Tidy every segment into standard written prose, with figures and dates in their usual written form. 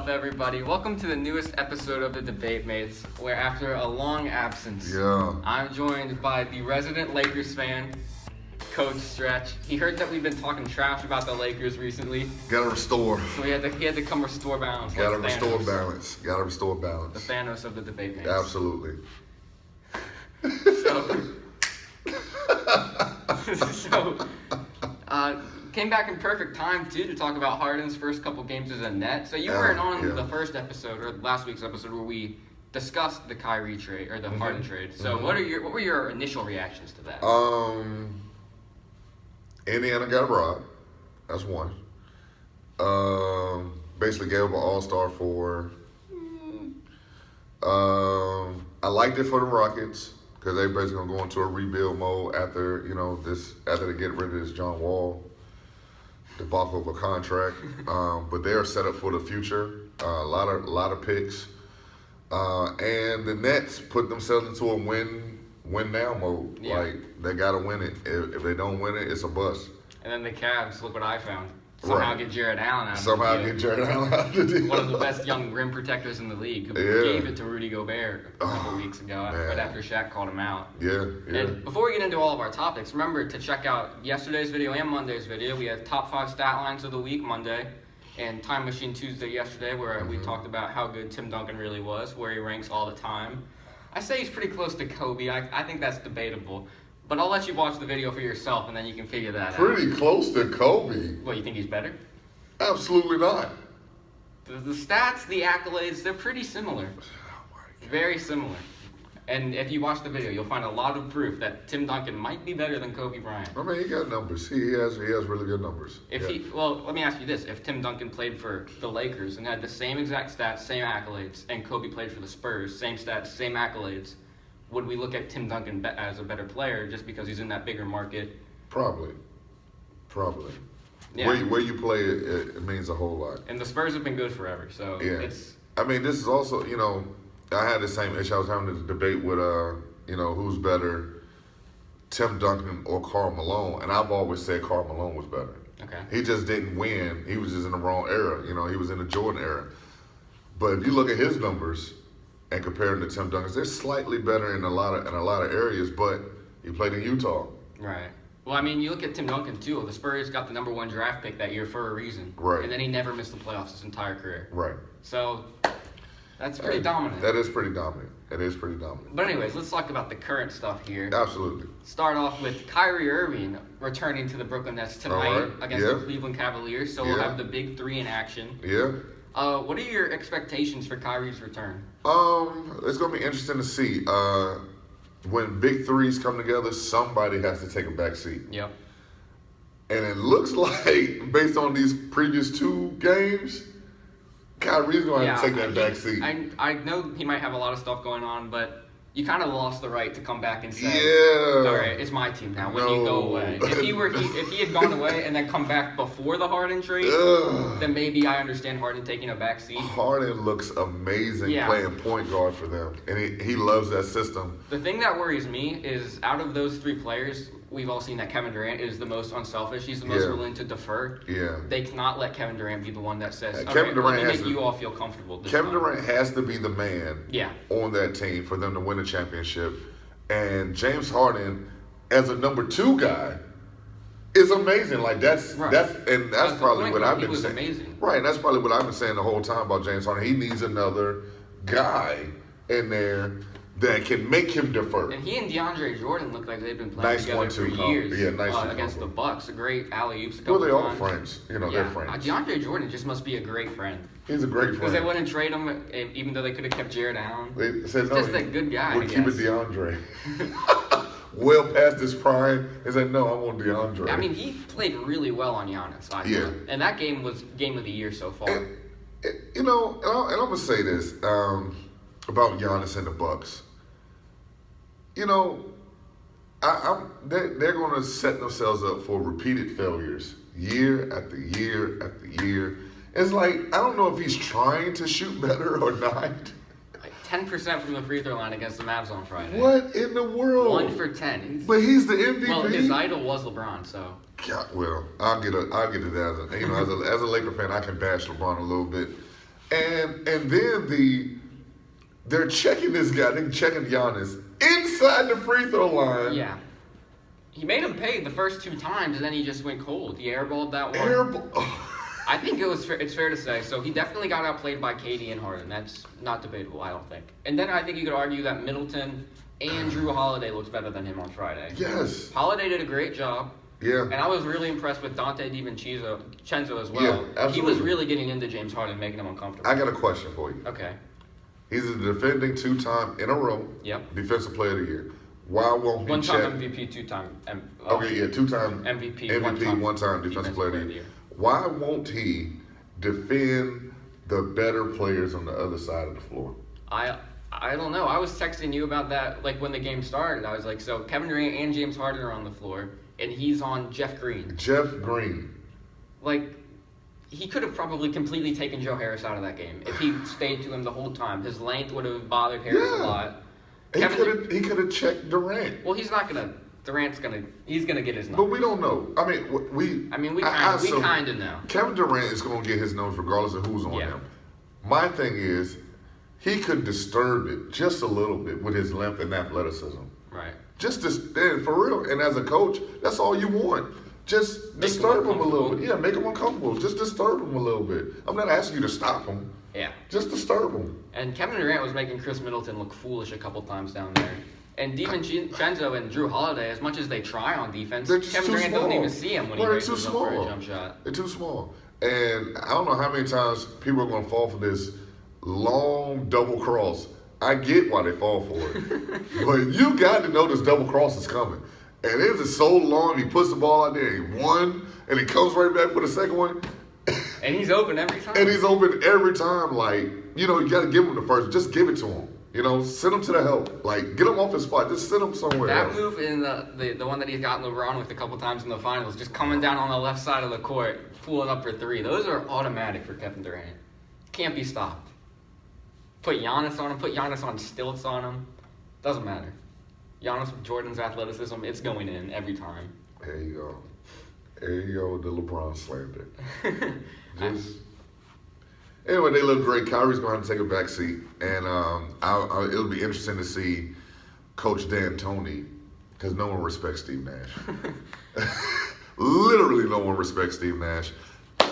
up, everybody? Welcome to the newest episode of the Debate Mates, where after a long absence, I'm joined by the resident Lakers fan, Coach Stretch. He heard that we've been talking trash about the Lakers recently. Gotta restore. So he had to come restore balance. Gotta restore balance. Gotta restore balance. The Thanos of the Debate Mates. Absolutely. Came back in perfect time, too, to talk about Harden's first couple games as a net. So you weren't on the first episode, or last week's episode, where we discussed the Kyrie trade, or the Harden trade. So what were your initial reactions to that? Indiana got robbed. That's one. Basically gave up an all-star for... I liked it for the Rockets, because they basically going to go into a rebuild mode after they get rid of this John Wall debacle of a contract. But they're set up for the future. A lot of picks. And the Nets put themselves into a win now mode. Yeah. Like, they got to win it. If they don't win it, it's a bust. And then the Cavs, look what I found. Somehow get Jared Allen out of the deal. One of the best young rim protectors in the league, who gave it to Rudy Gobert a couple weeks ago, right after Shaq called him out. Yeah. And before we get into all of our topics, remember to check out yesterday's video and Monday's video. We have top 5 stat lines of the week Monday, and Time Machine Tuesday yesterday, where we talked about how good Tim Duncan really was, where he ranks all the time. I say he's pretty close to Kobe. I think that's debatable. But I'll let you watch the video for yourself, and then you can figure that out. Pretty close to Kobe. What, you think he's better? Absolutely not. The stats, the accolades, they're pretty similar. Oh my God. Very similar. And if you watch the video, you'll find a lot of proof that Tim Duncan might be better than Kobe Bryant. I mean, he got numbers. He has really good numbers. Let me ask you this. If Tim Duncan played for the Lakers and had the same exact stats, same accolades, and Kobe played for the Spurs, same stats, same accolades, would we look at Tim Duncan as a better player just because he's in that bigger market? Probably. Yeah. Where you play, it means a whole lot. And the Spurs have been good forever, so it's... I mean, this is also, I had the same issue. I was having this debate with, who's better, Tim Duncan or Karl Malone, and I've always said Karl Malone was better. Okay. He just didn't win. He was just in the wrong era. He was in the Jordan era. But if you look at his numbers and compare them to Tim Duncan's, they're slightly better in a lot of areas, but he played in Utah. Right. Well, I mean, you look at Tim Duncan, too. The Spurs got the number 1 draft pick that year for a reason. Right. And then he never missed the playoffs his entire career. Right. So, that's pretty dominant. That is pretty dominant. It is pretty dominant. But anyways, let's talk about the current stuff here. Absolutely. Start off with Kyrie Irving returning to the Brooklyn Nets tonight against the Cleveland Cavaliers. So we'll have the big 3 in action. Yeah. What are your expectations for Kyrie's return? It's going to be interesting to see. When big threes come together, somebody has to take a back seat. Yep. And it looks like, based on these previous 2 games, Kyrie's going to have to take that back seat. I know he might have a lot of stuff going on, but you kind of lost the right to come back and say, all right, it's my team now when you go away. If he had gone away and then come back before the Harden trade, then maybe I understand Harden taking a back seat. Harden looks amazing playing point guard for them, and he loves that system. The thing that worries me is out of those 3 players, we've all seen that Kevin Durant is the most unselfish. He's the most willing to defer. Yeah. They cannot let Kevin Durant be the one that says, Kevin Durant let me make you all feel comfortable. Kevin Durant has to be the man on that team for them to win a championship. And James Harden, as a number 2 guy, is amazing. Like that's probably what I've been saying. Amazing. Right, and that's probably what I've been saying the whole time about James Harden. He needs another guy in there that can make him defer. And he and DeAndre Jordan look like they've been playing together for years. Against the Bucks. A great alley-oops. Well, they're all friends. They're friends. DeAndre Jordan just must be a great friend. He's a great friend. Because they wouldn't trade him, even though they could have kept Jared Allen. They said, no, just a good guy. We'll keep it DeAndre. Well past his prime. They said, no, I want DeAndre. I mean, he played really well on Giannis. And that game was game of the year so far. And I'm going to say this about Giannis and the Bucks. They're going to set themselves up for repeated failures year after year after year. It's like, I don't know if he's trying to shoot better or not. 10% from the free throw line against the Mavs on Friday. What in the world? 1 for 10. But he's the MVP. Well, his idol was LeBron, so. God, well, I'll get it as a Laker fan. I can bash LeBron a little bit. And then they're checking this guy, they're checking Giannis inside the free throw line. Yeah. He made him pay the first 2 times, and then he just went cold. He airballed that one. I think it's fair to say. So he definitely got outplayed by KD and Harden. That's not debatable, I don't think. And then I think you could argue that Middleton and Drew Holiday looks better than him on Friday. Yes. Holiday did a great job. Yeah. And I was really impressed with Dante DiVincenzo as well. Yeah, absolutely. He was really getting into James Harden, making him uncomfortable. I got a question for you. Okay. He's a defending 2-time in a row. Yep. Defensive Player of the Year. Why won't he check? 1-time MVP, 2-time. 2-time MVP, one-time Defensive Player of the Year. Why won't he defend the better players on the other side of the floor? I don't know. I was texting you about that like when the game started. I was like, so Kevin Durant and James Harden are on the floor, and he's on Jeff Green. Jeff Green. Like, he could have probably completely taken Joe Harris out of that game if he stayed to him the whole time. His length would have bothered Harris a lot. He could have checked Durant. Well, he's not gonna. He's gonna get his number. But we don't know. I mean, we kind of know. Kevin Durant is going to get his nose regardless of who's on him. My thing is, he could disturb it just a little bit with his length and athleticism. Right. And for real. And as a coach, that's all you want. Just disturb him a little bit. Yeah, make him uncomfortable. Just disturb him a little bit. I'm not asking you to stop him. Yeah. Just disturb him. And Kevin Durant was making Chris Middleton look foolish a couple times down there. And DiVincenzo and Drew Holiday, as much as they try on defense, Kevin Durant doesn't even see him when he raises up for a jump shot. They're too small. And I don't know how many times people are going to fall for this long double cross. I get why they fall for it. But you got to know this double cross is coming. And it is so long, he puts the ball out there, he won, and he comes right back for the second one. And he's open every time. Like, you got to give him the first. Just give it to him. Send him to the help. Like, get him off his spot. Just send him somewhere else. That move in the one that he's gotten LeBron with a couple times in the finals, just coming down on the left side of the court, pulling up for 3. Those are automatic for Kevin Durant. Can't be stopped. Put Giannis on him. Put Giannis on stilts on him. Doesn't matter. Giannis with Jordan's athleticism, it's going in every time. There you go. There you go with the LeBron slander. Anyway, they look great. Kyrie's going to have to take a back seat. And it'll be interesting to see Coach D'Antoni, because no one respects Steve Nash. Literally no one respects Steve Nash.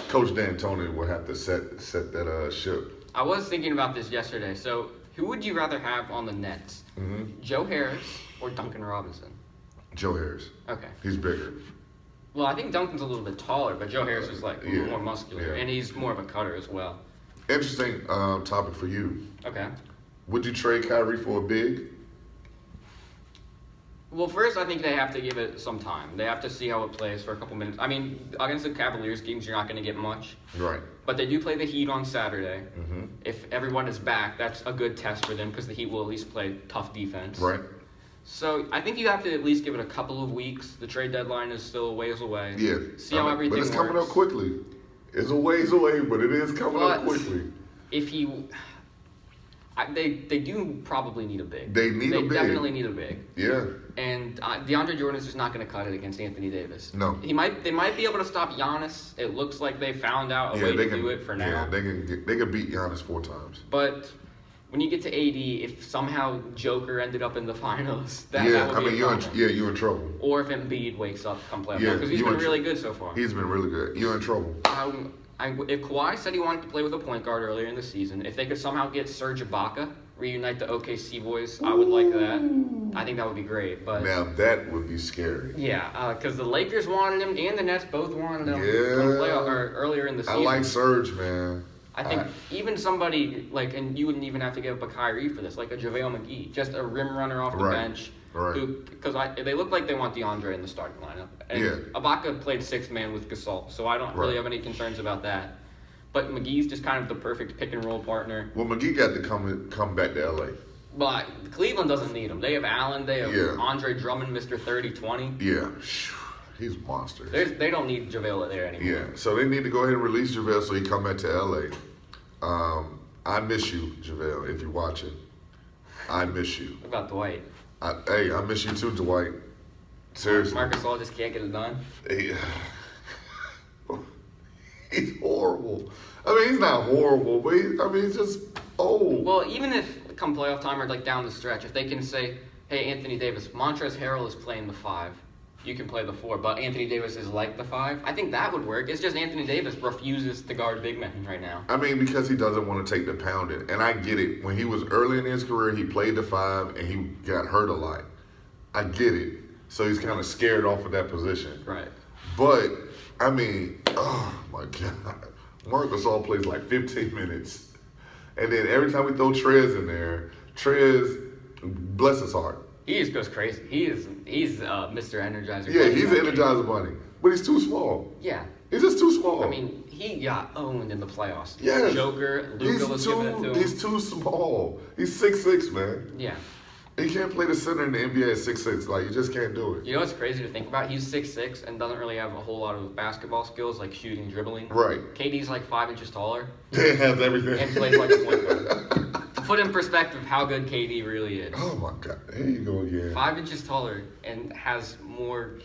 Coach D'Antoni will have to set that ship. I was thinking about this yesterday. So who would you rather have on the Nets? Mm-hmm. Joe Harris or Duncan Robinson? Joe Harris. Okay. He's bigger. Well, I think Duncan's a little bit taller, but Joe Harris is like more muscular, and he's more of a cutter as well. Interesting topic for you. Okay. Would you trade Kyrie for a big? Well, first, I think they have to give it some time. They have to see how it plays for a couple minutes. I mean, against the Cavaliers games, you're not going to get much. Right. But they do play the Heat on Saturday. Mm-hmm. If everyone is back, that's a good test for them because the Heat will at least play tough defense. Right. So I think you have to at least give it a couple of weeks. The trade deadline is still a ways away. Yeah. See how everything works. But it's coming up quickly. It's a ways away, but it is coming up quickly. They do probably need a big. They definitely need a big. Yeah. And DeAndre Jordan is just not going to cut it against Anthony Davis. No. They might be able to stop Giannis. It looks like they found out a way to do it for now. Yeah, they can beat Giannis 4 times. But when you get to AD, if somehow Joker ended up in the finals, that would be a problem. You're in trouble. Or if Embiid wakes up come playoff, because he's been really good so far. He's been really good. You're in trouble. If Kawhi said he wanted to play with a point guard earlier in the season, if they could somehow get Serge Ibaka, reunite the OKC boys, I would like that. I think that would be great. But now that would be scary. Yeah, because the Lakers wanted him and the Nets both wanted him to play earlier in the season. I like Serge, man. I think even somebody and you wouldn't even have to give up a Kyrie for this, like a JaVale McGee, just a rim runner off the bench. Right. Because they look like they want DeAndre in the starting lineup. And Ibaka played 6th man with Gasol, so I don't really have any concerns about that. But McGee's just kind of the perfect pick and roll partner. Well, McGee got to come back to LA. But Cleveland doesn't need him. They have Allen. They have Andre Drummond, Mr. 30-20. Yeah. He's monsters. They don't need JaVale there anymore. Yeah. So they need to go ahead and release JaVale so he come back to LA. I miss you, JaVale, if you're watching. I miss you. What about Dwight? I miss you too, Dwight. Seriously. Marc Gasol just can't get it done. He's horrible. I mean, he's not horrible, but he's just old. Well, even if come playoff time or like down the stretch, if they can say, hey, Anthony Davis, Montrezl Harrell is playing the 5. You can play the 4, but Anthony Davis is like the 5. I think that would work. It's just Anthony Davis refuses to guard big men right now. I mean, because he doesn't want to take the pounding. And I get it. When he was early in his career, he played the 5 and he got hurt a lot. I get it. So he's kind of scared off of that position. Right. But, I mean, oh my God. Marc Gasol plays like 15 minutes. And then every time we throw Trez in there, Trez, bless his heart. He just goes crazy. He's Mr. Energizer. Yeah, he's an Energizer Bunny. But he's too small. Yeah. He's just too small. I mean, he got owned in the playoffs. Yes. Joker, Luka was giving it to him. He's too small. He's 6'6", man. Yeah. He can't play the center in the NBA at 6'6". Like, you just can't do it. You know what's crazy to think about? He's 6'6" and doesn't really have a whole lot of basketball skills like shooting, dribbling. Right. KD's like 5 inches taller. He has everything. And plays like a point guard. To put in perspective how good KD really is. Oh, my God. Here you go again. 5 inches taller and has more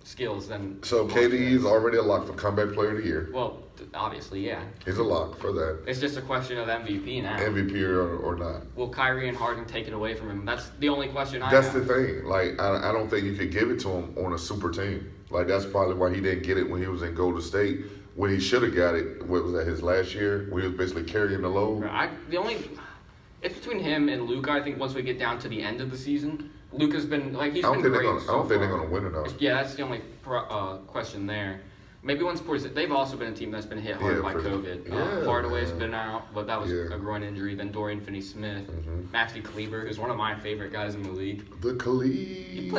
skills than... So, KD is already a lock for comeback player of the year. Well, obviously, yeah. He's a lock for that. It's just a question of MVP now. MVP or not. Will Kyrie and Harden take it away from him? That's the only question I That's have. the thing. Like, I don't think you could give it to him on a super team. Like, that's probably why he didn't get it when he was in Golden State. When he should have got it, what was that, his last year? When he was basically carrying the load. It's between him and Luka. I think once we get down to the end of the season, Luka's been like he's I don't been think great. I don't think they're gonna win it though. Yeah, that's the only question there. Maybe once they've also been a team that's been hit hard by COVID. Hardaway's been out, but that was a groin injury. Then Dorian Finney-Smith, Maxi Kleber, who's one of my favorite guys in the league. The Khalid. He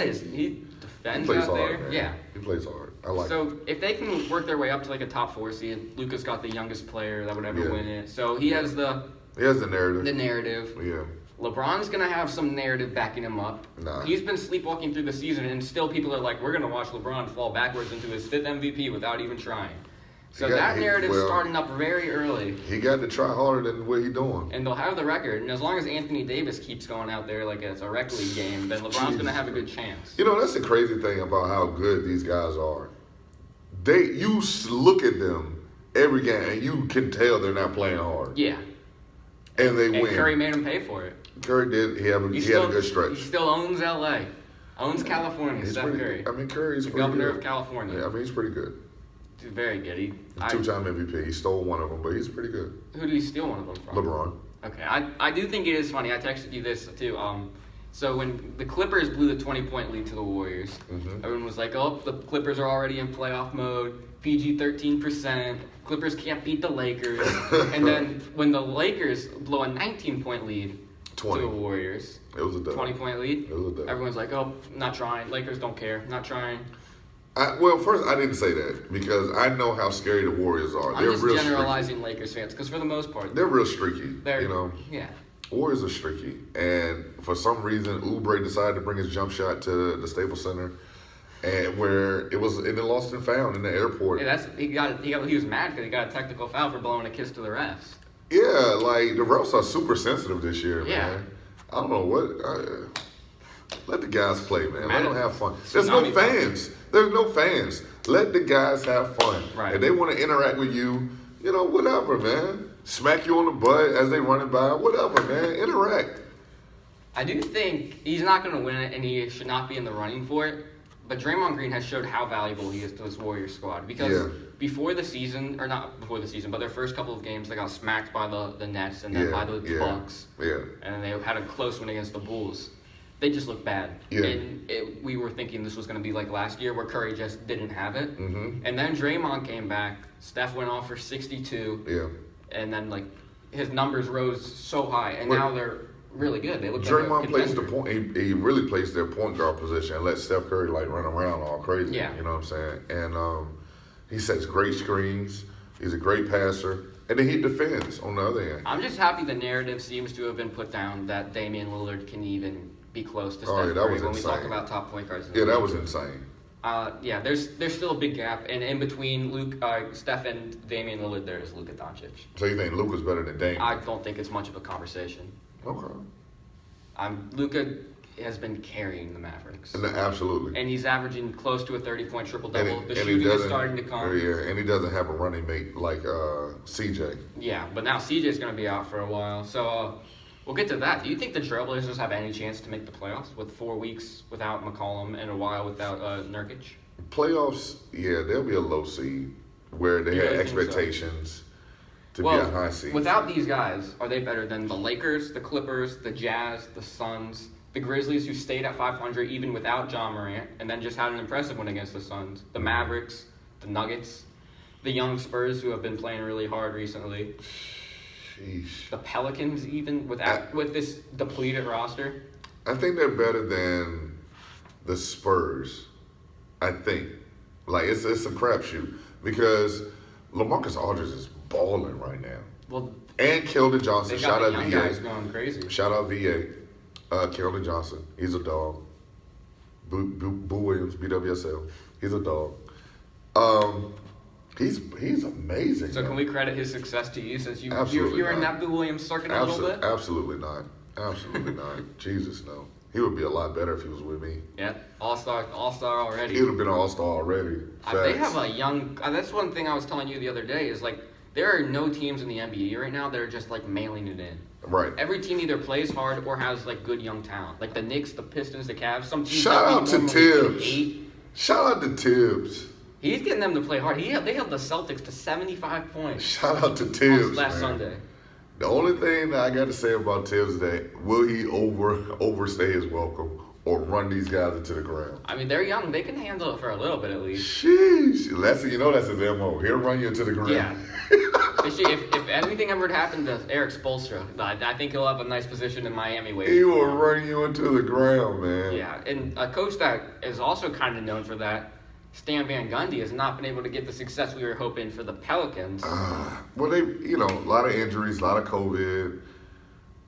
defends plays out hard, there. man. Yeah. He plays hard. I like So it. if they can work their way up to like a top 4 seed, Luka's got the youngest player that would ever win it. So he has the narrative. The narrative. Yeah. LeBron's going to have some narrative backing him up. Nah. He's been sleepwalking through the season, and still people are like, we're going to watch LeBron fall backwards into his 5th MVP without even trying. So that narrative's starting up very early. He got to try harder than what he's doing. And they'll have the record. And as long as Anthony Davis keeps going out there like it's a rec league game, then LeBron's going to have a good chance. You know, that's the crazy thing about how good these guys are. You look at them every game, and you can tell they're not playing hard. Yeah. And they win. And Curry made him pay for it. Curry did. He had a good stretch. He still owns LA. Owns California, Steph Curry. I mean, Curry's pretty Governor good. of California. Yeah, I mean, he's pretty good. He's very good. Two-time MVP. He stole one of them, but he's pretty good. Who did he steal one of them from? LeBron. Okay, I do think it is funny. I texted you this too. So when the Clippers blew the 20-point lead to the Warriors, everyone was like, "Oh, the Clippers are already in playoff mode. PG 13%. Clippers can't beat the Lakers." And then when the Lakers blow a 19-point lead to the Warriors, it was a dub. 20-point lead. It was a dub. Everyone's like, "Oh, not trying. Lakers don't care. Not trying." Well, first, I didn't say that because I know how scary the Warriors are. I'm They're just real generalizing Lakers fans because for the most part, they're real streaky. You know. Yeah. Warriors are streaky, and for some reason, Oubre decided to bring his jump shot to the Staples Center, and where it was in the lost and found in the airport. Yeah, he was mad because he got a technical foul for blowing a kiss to the refs. Yeah, like the refs are super sensitive this year, Yeah. man. I don't know what. Let the guys play, man. Let them have fun. There's Tsunami no fans. There's no fans. Let the guys have fun. Right. If they want to interact with you, whatever, man. Smack you on the butt as they running by, whatever, man. Interact. I do think he's not going to win it, and he should not be in the running for it. But Draymond Green has showed how valuable he is to this Warriors squad. Because before the season, or not before the season, but their first couple of games, they got smacked by the Nets and then by the Bucks. Yeah. And they had a close one against the Bulls. They just looked bad. Yeah. And we were thinking this was going to be like last year where Curry just didn't have it. Mm-hmm. And then Draymond came back. Steph went off for 62. Yeah. And then, his numbers rose so high. And now they're really good. They look Draymond like a plays the contender. point. He really plays their point guard position and lets Steph Curry run around all crazy. Yeah. You know what I'm saying? And he sets great screens. He's a great passer, and then he defends on the other end. I'm just happy the narrative seems to have been put down that Damian Lillard can even be close to Steph Curry that was when insane. we talk about top point guards. Yeah, that was insane. There's still a big gap, and in between Steph and Damian Lillard, there is Luka Doncic. So you think Luka's better than Dame? I don't think it's much of a conversation. Okay. Luka has been carrying the Mavericks. Absolutely. And he's averaging close to a 30-point triple-double. And The he shooting is doesn't- starting to come. Yeah, and he doesn't have a running mate like CJ. Yeah, but now CJ's going to be out for a while. So we'll get to that. Do you think the Trailblazers have any chance to make the playoffs with 4 weeks without McCollum and a while without Nurkic? Playoffs, yeah, there'll be a low seed where they You had really think so? expectations to be a high seed. Without these guys, are they better than the Lakers, the Clippers, the Jazz, the Suns, the Grizzlies, who stayed at 500 even without John Morant and then just had an impressive one against the Suns, the Mavericks, the Nuggets, the young Spurs, who have been playing really hard recently, Sheesh. the Pelicans, even with this depleted roster? I think they're better than the Spurs. I think, like it's a crapshoot because LaMarcus Aldridge is balling right now. Well, And Keldon Johnson, they shout got out the young VA. guys going crazy. Shout out VA. Keldon Johnson, he's a dog. Boo Williams, BWSL, he's a dog. He's amazing. So man. can we credit his success to you since Absolutely you're in not. that Boo Williams circuit a little bit? Absolutely not. Absolutely not. Jesus, no. He would be a lot better if he was with me. Yeah, all-star already. He would have been an all-star already. They Facts. have a young. That's one thing I was telling you the other day is like there are no teams in the NBA right now that are just like mailing it in. Right. Every team either plays hard or has like good young talent. Like the Knicks, the Pistons, the Cavs. Some teams. Shout that out to normally Tibbs. take 8. Shout out to Tibbs. He's getting them to play hard. They held the Celtics to 75 points Shout out to Tibbs. last man. Sunday. The only thing that I got to say about Tibbs is that will he overstay his welcome or run these guys into the ground? I mean, they're young. They can handle it for a little bit at least. Sheesh. That's his MO. He'll run you into the ground. Yeah. If anything ever happened to Eric Spoelstra, I think he'll have a nice position in Miami waiting. He will for him. run you into the ground, man. Yeah, and a coach that is also kind of known for that, Stan Van Gundy, has not been able to get the success we were hoping for the Pelicans. Well, they, a lot of injuries, a lot of COVID.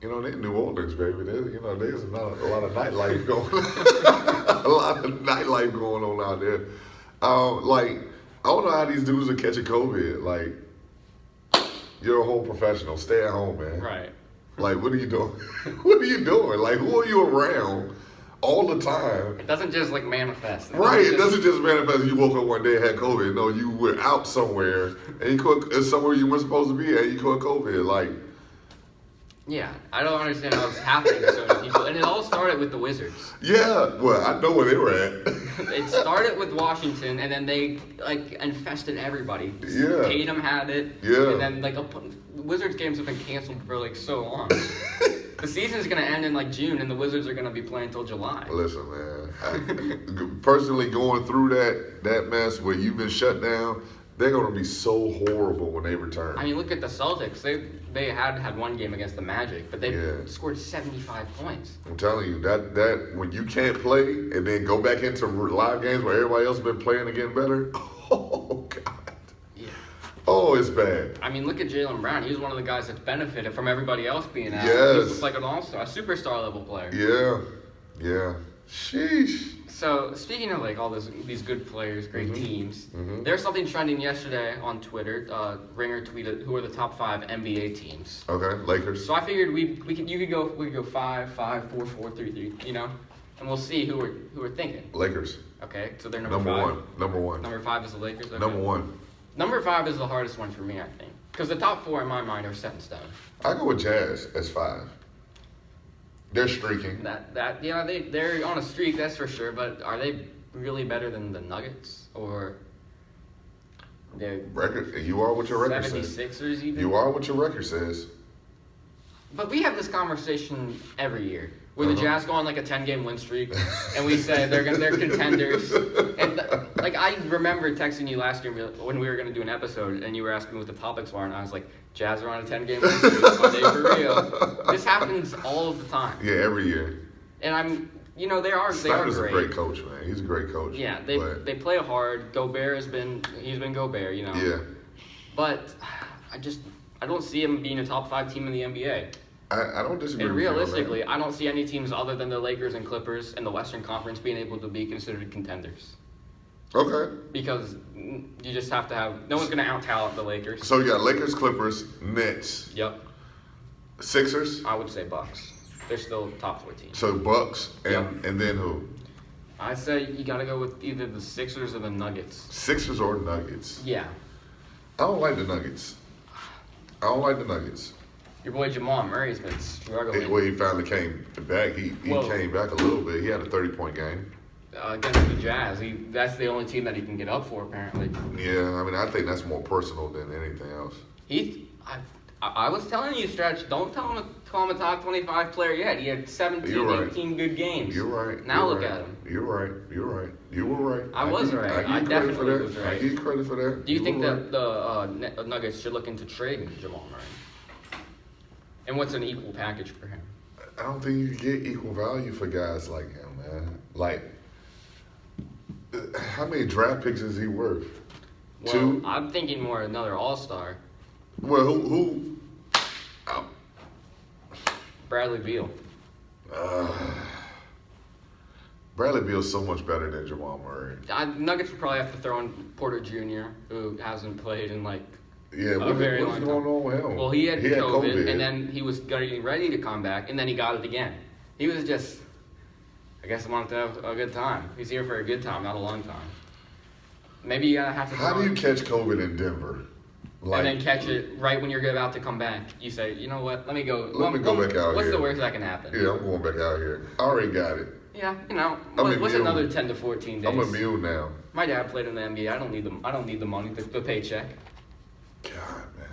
They in New Orleans, baby. There's not a lot of nightlife going a lot of nightlife going on out there. I don't know how these dudes are catching COVID. Like, you're a whole professional. Stay at home, man. Right. Like, what are you doing? What are you doing? Like, who are you around all the time? It doesn't just manifest. Right, it doesn't just manifest. You woke up one day and had COVID. No, you were out somewhere and you caught somewhere you weren't supposed to be at. You caught COVID. Like, Yeah, I don't understand how it's happening to so many people. And it all started with the Wizards. yeah, well, I know where they were at. It started with Washington, and then they infested everybody. Yeah. Tatum had it. Yeah. And then Wizards games have been canceled for so long. The season's gonna end in June, and the Wizards are gonna be playing till July. Listen, man. Personally, going through that mess where you've been shut down, they're gonna be so horrible when they return. I mean, look at the Celtics. They had one game against the Magic, but they Yeah. scored 75 points. I'm telling you that when you can't play and then go back into live games where everybody else has been playing and getting better. Oh God. Yeah. Oh, it's bad. I mean, look at Jaylen Brown. He's one of the guys that's benefited from everybody else being out. Yes. He's like an all-star, a superstar level player. Yeah. Sheesh. So speaking of all these good players, great teams, there's something trending yesterday on Twitter. Ringer tweeted who are the top 5 NBA teams. Okay, Lakers. So I figured we could go 5, 4, 4, 3, 3, and we'll see who we're thinking. Lakers. Okay, so they're number 5. Number one. Number 5 is the Lakers. Okay. Number one. Number 5 is the hardest one for me, I think, because the top 4 in my mind are set in stone. I go with Jazz as 5. They're streaking. They're on a streak, that's for sure. But are they really better than the Nuggets or the Record. You are what your record says. 76ers even? You are what your record says. But we have this conversation every year where the Uh-huh. Jazz go on a 10-game win streak, and we say they're contenders. And I remember texting you last year when we were gonna do an episode, and you were asking me what the topics were, and I was like, Jazz are on a 10-game win streak. Are they for real? This happens all of the time. Yeah, every year. And they are Snyder's great. a great coach, man. He's a great coach. Yeah, but, they play hard. Gobert he's been Gobert, Yeah. But I don't see him being a top 5 team in the NBA. I don't disagree And with you on that. realistically, I don't see any teams other than the Lakers and Clippers in the Western Conference being able to be considered contenders. Okay. Because you just have to have... No one's going to out-talent the Lakers. So you got Lakers, Clippers, Nets, Yep. Sixers. I would say Bucks. they're still top 14. So Bucks and then who? I'd say you got to go with either the Sixers or the Nuggets. Sixers or Nuggets? Yeah. I don't like the Nuggets. Your boy Jamal Murray's been struggling. Well, he finally came back. He came back a little bit. He had a 30-point game. Against the Jazz. That's the only team that he can get up for, apparently. Yeah, I mean, I think that's more personal than anything else. I was telling you, Stretch, don't call him a top 25 player yet. He had 17, 18 good games. You're right. Now look at him. You're right. You were right. I was right. I definitely was right. I give you credit for that. Do you think that the Nuggets should look into trading Jamal Murray? And what's an equal package for him? I don't think you can get equal value for guys like him, man. Like, how many draft picks is he worth? Well, 2? I'm thinking more another All-Star. Well, who? Bradley Beal. Bradley Beal's so much better than Jamal Murray. Nuggets would probably have to throw in Porter Jr., who hasn't played in what's very long going time. on with him? Well, he had COVID, and then he was getting ready to come back, and then he got it again. He was just, I guess, wanted to have a good time. He's here for a good time, not a long time. Maybe you have to. How do you catch COVID in Denver? And then catch it right when you're about to come back. You say, you know what? Let me go back out here. What's the worst that can happen? Yeah, I'm going back out here. I already got it. Yeah, what's immune. another 10 to 14 days? I'm immune now. My dad played in the NBA. I don't need the money, the paycheck. God, man.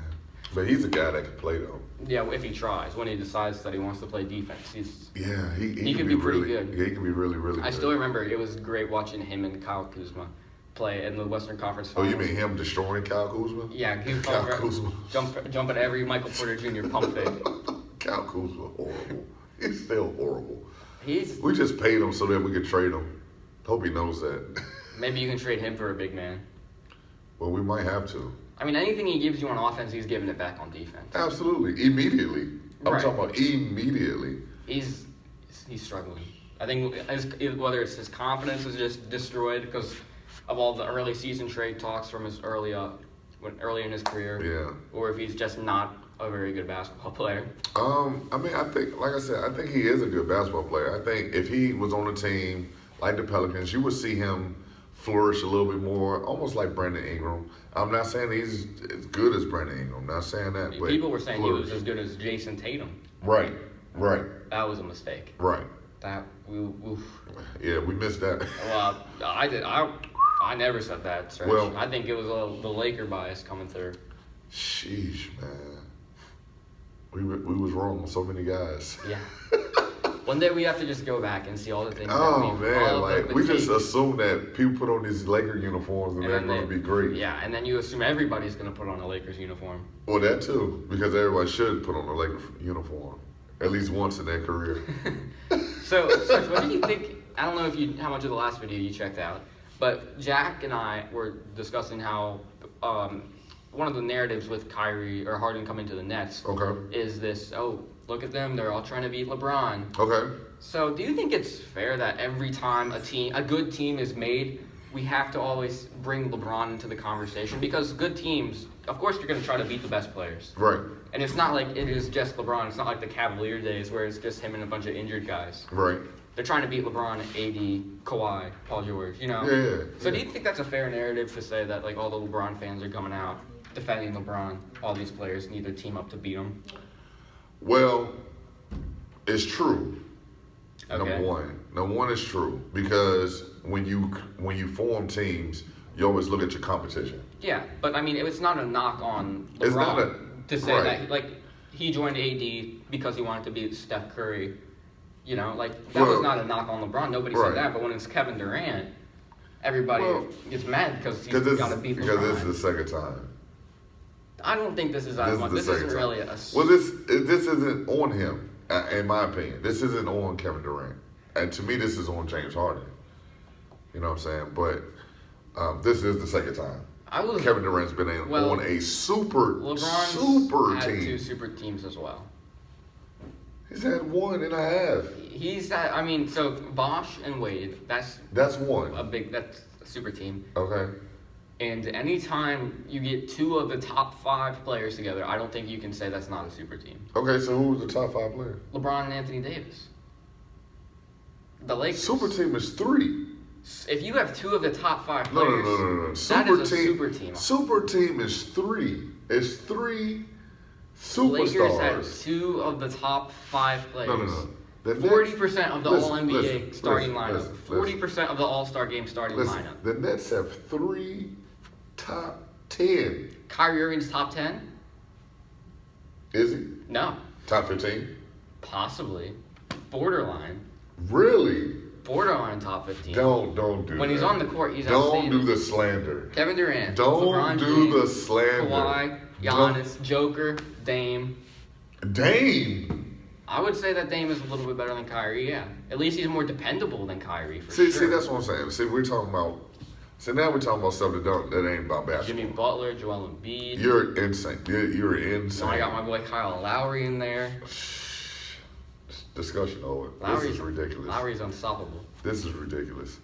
But he's a guy that can play though. Yeah, if he tries, when he decides that he wants to play defense, he can be be pretty really good. Yeah, he can be really, really good. I still remember it was great watching him and Kyle Kuzma play in the Western Conference Finals. Oh, you mean him destroying Kyle Kuzma? Yeah, he was Kyle Kuzma. jump at every Michael Porter Jr. pump fake. Kyle Kuzma horrible. He's still horrible. We just paid him so that we could trade him. Hope he knows that. Maybe you can trade him for a big man. Well, we might have to. I mean, anything he gives you on offense, he's giving it back on defense. Absolutely. Immediately. I'm Right. talking about immediately. He's struggling. I think whether it's his confidence is just destroyed because of all the early season trade talks from his early in his career, or if he's just not a very good basketball player. I mean, I think, like I said, I think he is a good basketball player. I think if he was on a team like the Pelicans, you would see him flourish a little bit more, almost like Brandon Ingram. I'm not saying he's as good as Brandon Ingram. Not saying that, but people were saying he was as good as Jason Tatum. Right. That was a mistake. Right. Yeah, we missed that. Well, I did. I never said that, Stretch. Well, I think it was the Laker bias coming through. Sheesh, man. We was wrong on so many guys. Yeah. One day we have to just go back and see all the things. We just assume that people put on these Laker uniforms and they're going to be great. Yeah, and then you assume everybody's going to put on a Lakers uniform. Well, that too, because everybody should put on a Laker uniform at least once in their career. So, what did you think? I don't know how much of the last video you checked out, but Jack and I were discussing how one of the narratives with Kyrie or Harden coming to the Nets is this, look at them, they're all trying to beat LeBron. Okay. So do you think it's fair that every time a good team is made, we have to always bring LeBron into the conversation? Because good teams, of course you're going to try to beat the best players. Right. And it's not like it is just LeBron. It's not like the Cavalier days where it's just him and a bunch of injured guys. Right. They're trying to beat LeBron, AD, Kawhi, Paul George, Yeah. So do you think that's a fair narrative to say that all the LeBron fans are coming out defending LeBron, all these players need their team up to beat him? Well, it's true. Okay. Number one is true because when you form teams, you always look at your competition. Yeah, but I mean, it's not a knock on LeBron it's not to say that he joined AD because he wanted to beat Steph Curry. That was not a knock on LeBron. Nobody said that. But when it's Kevin Durant, everybody gets mad because he's got to beat LeBron. Because this is the second time. I don't think this is as much. This isn't really a. Well, this isn't on him, in my opinion. This isn't on Kevin Durant, and to me, this is on James Harden. You know what I'm saying? But this is the second time. Kevin Durant's been on a super LeBron's team. Had 2 super teams as well. He's had 1.5. He's had. I mean, so Bosh and Wade. That's one. That's a super team. Okay. And anytime you get two of the top 5 players together, I don't think you can say that's not a super team. Okay, so who was the top 5 players? LeBron and Anthony Davis. The Lakers. Super team is 3. If you have two of the top 5 No. players, that is a super team. Super team is 3. It's 3 The Lakers have superstars. 2 of the top 5 players. No. The 40% of the listen, All-NBA listen, starting listen, lineup. listen, 40% of the All-Star game starting Listen, lineup. the Nets have 3 top 10. Kyrie Irving's top 10? Is he? No. Top 15? Possibly. Borderline. Really? Borderline top 15. Don't do When that. When he's on the court, he's Don't outstanding. do the slander. Kevin Durant. Don't LeBron do James, the slander. Kawhi, Giannis, Joker, Dame. Dame. I would say that Dame is a little bit better than Kyrie, yeah. At least he's more dependable than Kyrie, for See, sure. that's what I'm saying. See, we're talking about. See, now we're talking about stuff that ain't about basketball. Jimmy Butler, Joel Embiid. You're insane. You're insane. Now I got my boy Kyle Lowry in there. Discussion over. This is ridiculous. Lowry's unstoppable. This is ridiculous.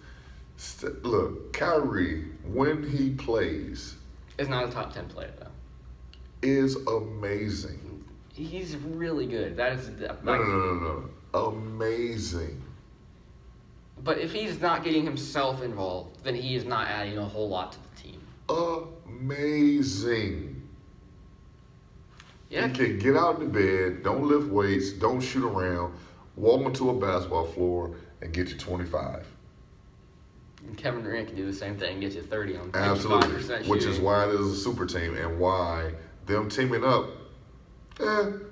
Look, Kyrie, when he plays, Is not a top 10 player, though. is amazing. He's really good. That is No. Amazing. But if he's not getting himself involved, then he is not adding a whole lot to the team. Amazing. Yeah. He can get out of the bed, don't lift weights, don't shoot around, walk onto a basketball floor, and get you 25. And Kevin Durant can do the same thing, get you 30 on 55% Absolutely. shooting. Which is why it is a super team and why them teaming up.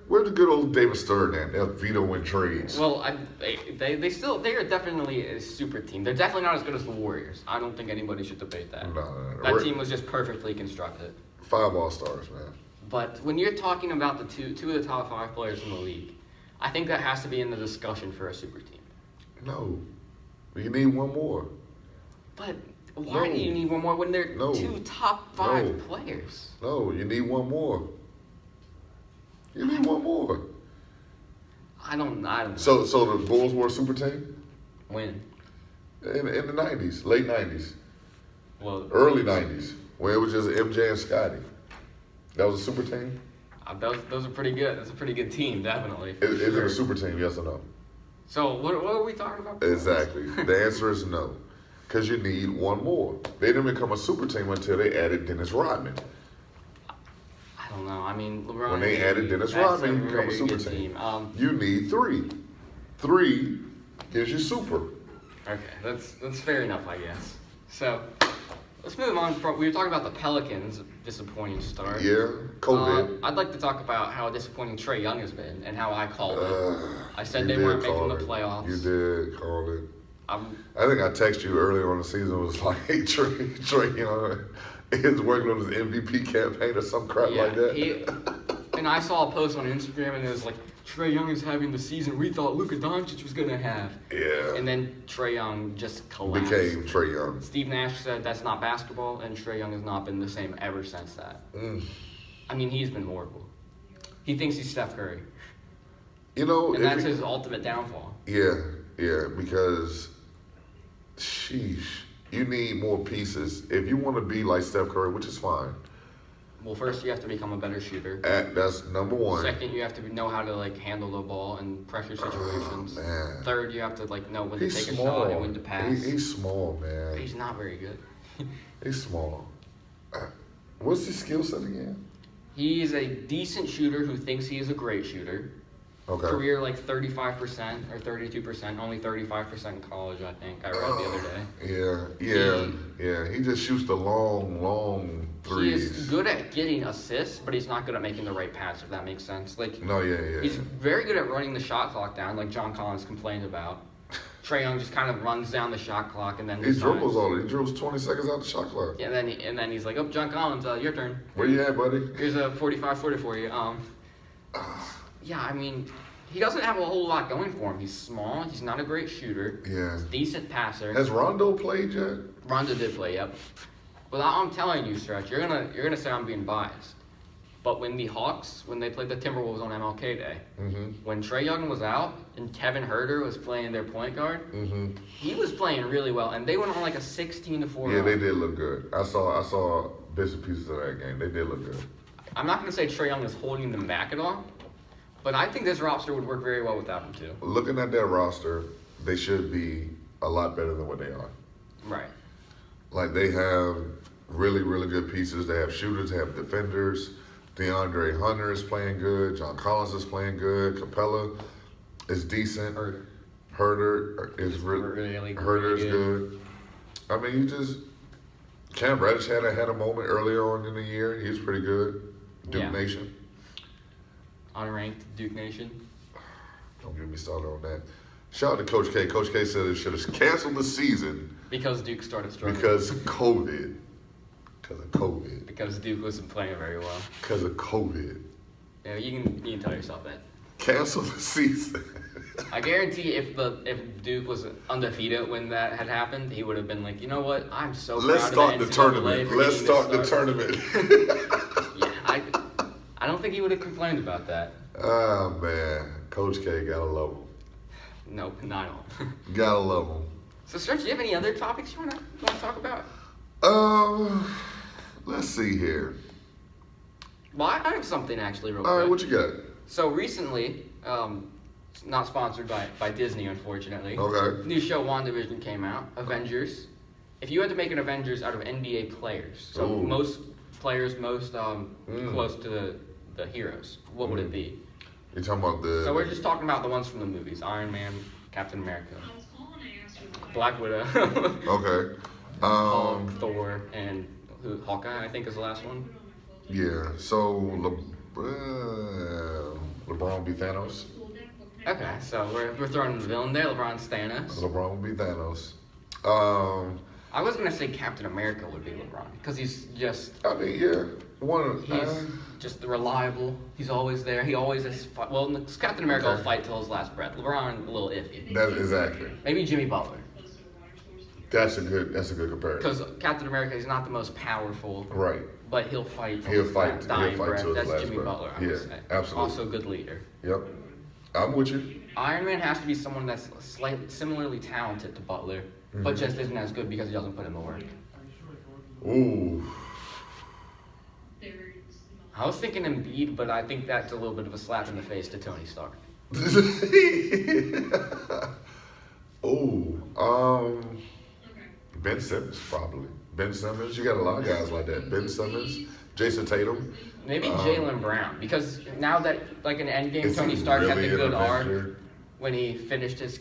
Where's the good old David Stern at? They're vetoing trades. Well, they are definitely a super team. They're definitely not as good as the Warriors. I don't think anybody should debate that. No. That team was just perfectly constructed. 5 All-Stars, man. But when you're talking about the two of the top 5 players in the league, I think that has to be in the discussion for a super team. No. You need one more. But why do you need one more when they're No. 2 top 5 No. players? No, you need one more. You need one more. I don't know. So the Bulls were a super team? When? In the 90s, late 90s, Well, early 90s, when it was just MJ and Scotty. That was a super team? those are pretty good. That's a pretty good team, definitely. Is it a super team, yes or no? So what are we talking about? Exactly. The answer is no. Because you need one more. They didn't become a super team until they added Dennis Rodman. I don't know. I mean, LeBron. When they added Dennis that's Rodman, you become a very super good team. You You need 3. 3 gives you super. Okay, that's fair enough, I guess. So let's move on. We were talking about the Pelicans' disappointing start. Yeah, COVID. I'd like to talk about how disappointing Trae Young has been and how I called it. I said You they did weren't making call the it. playoffs. You did call it. I'm, I think I texted you earlier on the season. It was like, hey, Trae Young is working on his MVP campaign or some crap like that. And I saw a post on Instagram and it was like, Trae Young is having the season we thought Luka Doncic was going to have. Yeah. And then Trae Young just collapsed. Became Trae Young. Steve Nash said that's not basketball, and Trae Young has not been the same ever since that. I mean, he's been horrible. He thinks he's Steph Curry. You know, And that's his ultimate downfall. Yeah, because, sheesh, you need more pieces. If you want to be like Steph Curry, which is fine. Well, first you have to become a better shooter. That's number 1. Second, you have to know how to handle the ball in pressure situations. Man. Third, you have to know when to He's take small. a shot and when to pass. He's small, man. He's not very good. He's small. What's his skill set again? He's a decent shooter who thinks he is a great shooter. Okay. Career 35% or 32%, only 35% in college, I think. I read the other day. Yeah. He just shoots the long He is threes. good at getting assists, but he's not good at making the right pass, if that makes sense. No, yeah. He's very good at running the shot clock down, like John Collins complained about. Trae Young just kind of runs down the shot clock and then He dribbles all it. He dribbles 20 seconds out the shot clock. Yeah, and then he's like, "Oh, John Collins, your turn. Where you at, buddy? Here's a 45-40 for you." Yeah, I mean, he doesn't have a whole lot going for him. He's small. He's not a great shooter. Yeah. He's a decent passer. Has Rondo played yet? Rondo did play, yep. But I'm telling you, Stretch, you're gonna say I'm being biased. But when the Hawks, when they played the Timberwolves on MLK Day, Mm-hmm. when Trae Young was out and Kevin Huerter was playing their point guard, Mm-hmm. he was playing really well, and they went on like a 16-4 Yeah, run. they did look good. I saw bits and pieces of that game. They did look good. I'm not going to say Trae Young is holding them back at all, but I think this roster would work very well without him too. Looking at their roster, they should be a lot better than what they are. Right. Like, they have really, really good pieces. They have shooters, they have defenders. DeAndre Hunter is playing good. John Collins is playing good. Capella is decent. Herter is Really Herter is good. good. I mean, you just Cam Reddish had a moment earlier on in the year. He was pretty good. Duke Yeah. Nation. Unranked Duke Nation. Don't get me started on that. Shout out to Coach K. Coach K said it should have canceled the season Because Duke started struggling. because of COVID. Because of COVID. Because Duke wasn't playing very well. Because of COVID. Yeah, you can tell yourself that. Cancel the season. I guarantee if Duke was undefeated when that had happened, he would have been like, you know what? I'm so Let's proud of start the NCAA tournament. for Let's getting start the this tournament. Yeah, I don't think he would have complained about that. Oh, man. Coach K, gotta love him. Nope, not at all. Gotta love him. So, Stretch, do you have any other topics you want to talk about? Let's see here. Well, I have something actually real quick. All right, what you got? So recently, not sponsored by Disney, unfortunately. Okay. New show WandaVision came out, Avengers. If you had to make an Avengers out of NBA players, so Ooh. most players most close to the heroes, what would it be? You talking about the? So we're just talking about the ones from the movies: Iron Man, Captain America, Black Widow, Okay. Hulk, Thor, and Hawkeye. I think is the last one. Yeah. So LeBron beat Thanos. Okay, so we're throwing the villain there. LeBron's Thanos. LeBron beat Thanos. I was gonna say Captain America would be LeBron because he's just I mean, yeah. he's just reliable. He's always there. He always is. Well, Captain America will Okay. fight till his last breath. LeBron a little iffy. That's exactly. Maybe Jimmy Butler That's a good comparison. because Captain America is not the most powerful, Right. but he'll fight. Till He'll his fight. dying He'll fight breath. till his That's last Jimmy breath. Butler. I Yeah, would say. absolutely. Also a good leader. Yep. I'm with you. Iron Man has to be someone that's slightly similarly talented to Butler, but just isn't as good because he doesn't put in the work. Ooh. I was thinking Embiid, but I think that's a little bit of a slap in the face to Tony Stark. Ooh. Ben Simmons probably. Ben Simmons. You got a lot of guys like that. Ben Simmons, Jason Tatum. Maybe Jaylen Brown, because now that like in Endgame, Is Tony he Stark had really the an good arc Avenger? when he finished his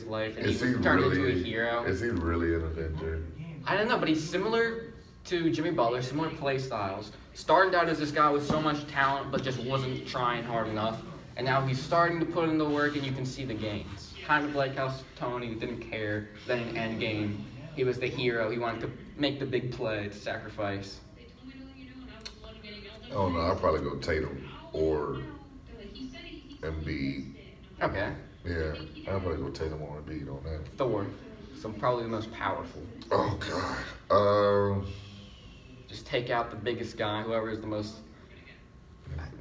life and Is he he was turned really? into a hero. Is he really an Avenger? I don't know, but he's similar to Jimmy Butler, similar play styles. Started out as this guy with so much talent, but just wasn't trying hard enough, and now he's starting to put in the work, and you can see the gains. Kind of like how Tony didn't care. Then in Endgame, he was the hero. He wanted to make the big play, to sacrifice. Oh no, I'd probably go Tatum or Embiid. Okay, Yeah, I'd probably go Tatum or Embiid on that. Thor, so probably the most powerful. Oh God. Just take out the biggest guy, whoever is the most.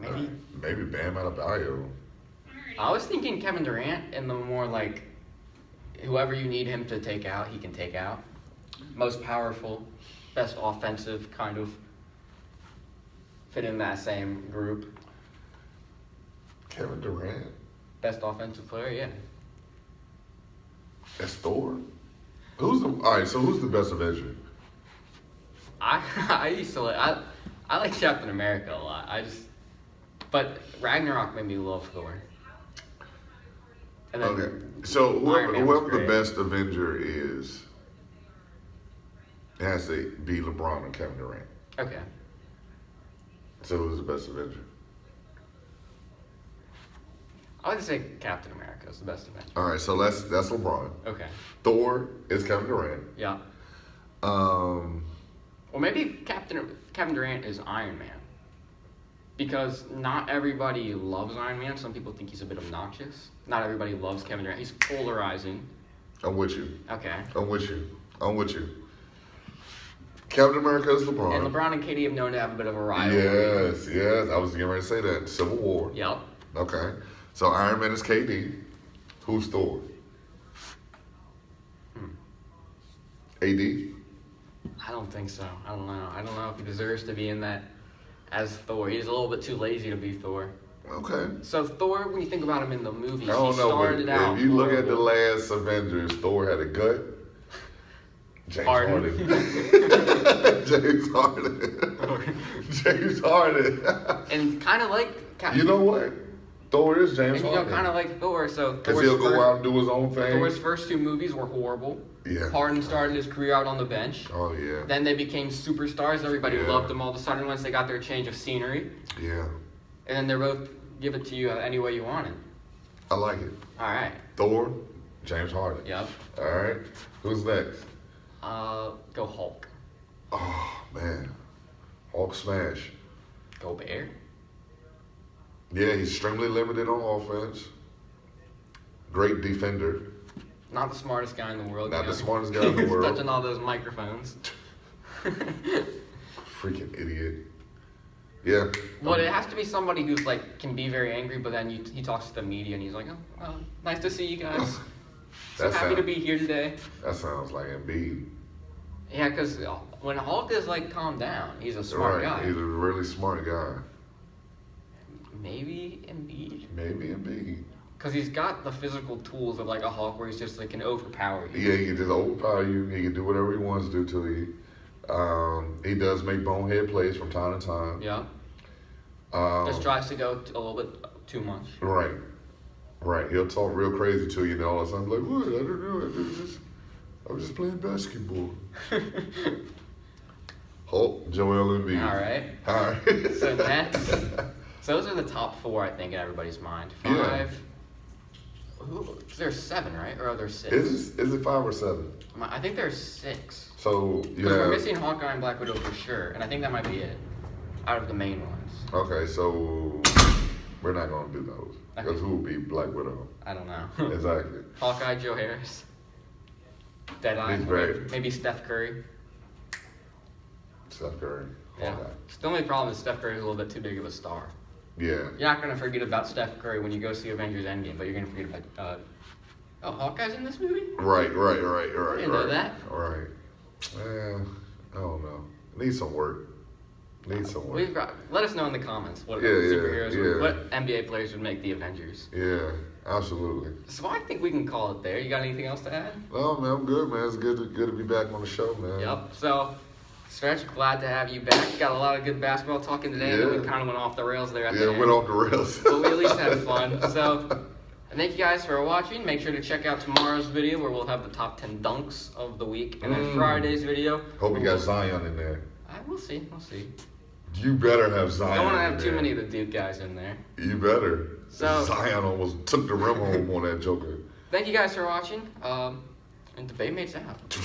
Maybe. Maybe Bam Adebayo. I was thinking Kevin Durant, and the more like, whoever you need him to take out, he can take out. Most powerful, best offensive, kind of fit in that same group. Kevin Durant. Best offensive player, yeah. That's Thor. All right? So who's the best Avenger? I used to I like Captain America a lot. But Ragnarok made me love Thor. And then Okay. So Iron Man was whoever the great. best Avenger is, it has to be LeBron or Kevin Durant. Okay. So who's the best Avenger? I would say Captain America is the best event. All right. So that's LeBron. Okay. Thor is Kevin Durant. Yeah. Um, Or maybe Kevin Durant is Iron Man. Because not everybody loves Iron Man. Some people think he's a bit obnoxious. Not everybody loves Kevin Durant. He's polarizing. I'm with you. Okay. I'm with you. I'm with you. Captain America is LeBron. And LeBron and KD have known to have a bit of a rivalry. Yes, yes. I was getting ready to say that. Civil War. Yep. Okay. So Iron Man is KD. Who's Thor? AD? I don't think so. I don't know. I don't know if he deserves to be in that as Thor. He's a little bit too lazy to be Thor. Okay. So Thor, when you think about him in the movies, I don't he know, started but out. if you look at the horrible. last Avengers, Thor had a gut. James Harden. James Harden. James Harden. And kind of like You know what? Thor is James and you know, Harden. kind of like Thor. So Because Thor's he'll go first- out and do his own thing. Thor's first two movies were horrible. Yeah. Harden started his career out on the bench. Oh, yeah. Then they became superstars. Everybody Yeah. loved them all of a sudden once they got their change of scenery. Yeah. And then they both give it to you any way you want it. I like it. All right. Thor, James Harden. Yep. All right. Who's next? Go Hulk. Oh, man. Hulk smash. Go Bear. Yeah, he's extremely limited on offense. Great defender. Not the smartest guy in the world. Not you the know. smartest guy in the He's world. touching all those microphones. Freaking idiot. Yeah. But it has to be somebody who's like can be very angry, but then he talks to the media and he's like, "Oh, well, nice to see you guys. So That happy to sound- be here today." That sounds like Embiid. Yeah, because when Hulk is like calm down, he's a smart guy. He's a really smart guy. Maybe Embiid, Maybe Embiid. because he's got the physical tools of like a Hulk, where he's just like can overpower you. Yeah, he can just overpower you. He can do whatever he wants to do to you. He does make bonehead plays from time to time. Yeah. Just tries to go a little bit too much. Right. Right. He'll talk real crazy to you, and then all of a sudden, like, what? I don't know. I was just playing basketball. Hulk, Joel Embiid. All right. All right. So next, so those are the top four, I think, in everybody's mind. Yeah. Five. Who? There's seven, right? Or are there six? Is it 5 or 7? I think there's six. So you Because we're have. missing Hawkeye and Black Widow for sure, and I think that might be it. Out of the main ones. Okay, so we're not gonna do those because Okay. who would be Black Widow? I don't know. Exactly. Hawkeye, Joe Harris. Deadeye. He's great. Maybe Steph Curry. Steph Curry. Yeah. Hawkeye. The only problem is Steph Curry's a little bit too big of a star. Yeah. You're not going to forget about Steph Curry when you go see Avengers Endgame, but you're going to forget about, Hawkeye's in this movie? Right. didn't know that. Right. I don't know. Need some work. Let us know in the comments what Yeah, superheroes, yeah. what NBA players would make the Avengers. Yeah. Absolutely. So I think we can call it there. You got anything else to add? No, man, I'm good, man. It's good to be back on the show, man. Yep. So, Stretch, glad to have you back. Got a lot of good basketball talking today, and then we Yeah. kind of went off the rails there at the Yeah, end. went off the rails. But we at least had fun. So, thank you guys for watching. Make sure to check out tomorrow's video where we'll have the top 10 dunks of the week, and then Friday's video. Hope you got Zion in there. We'll see. You better have Zion. I don't want to in have too there. many of the Duke guys in there. You better. So- Zion almost took the rim home on that Joker. Thank you guys for watching. And Debate Mates out.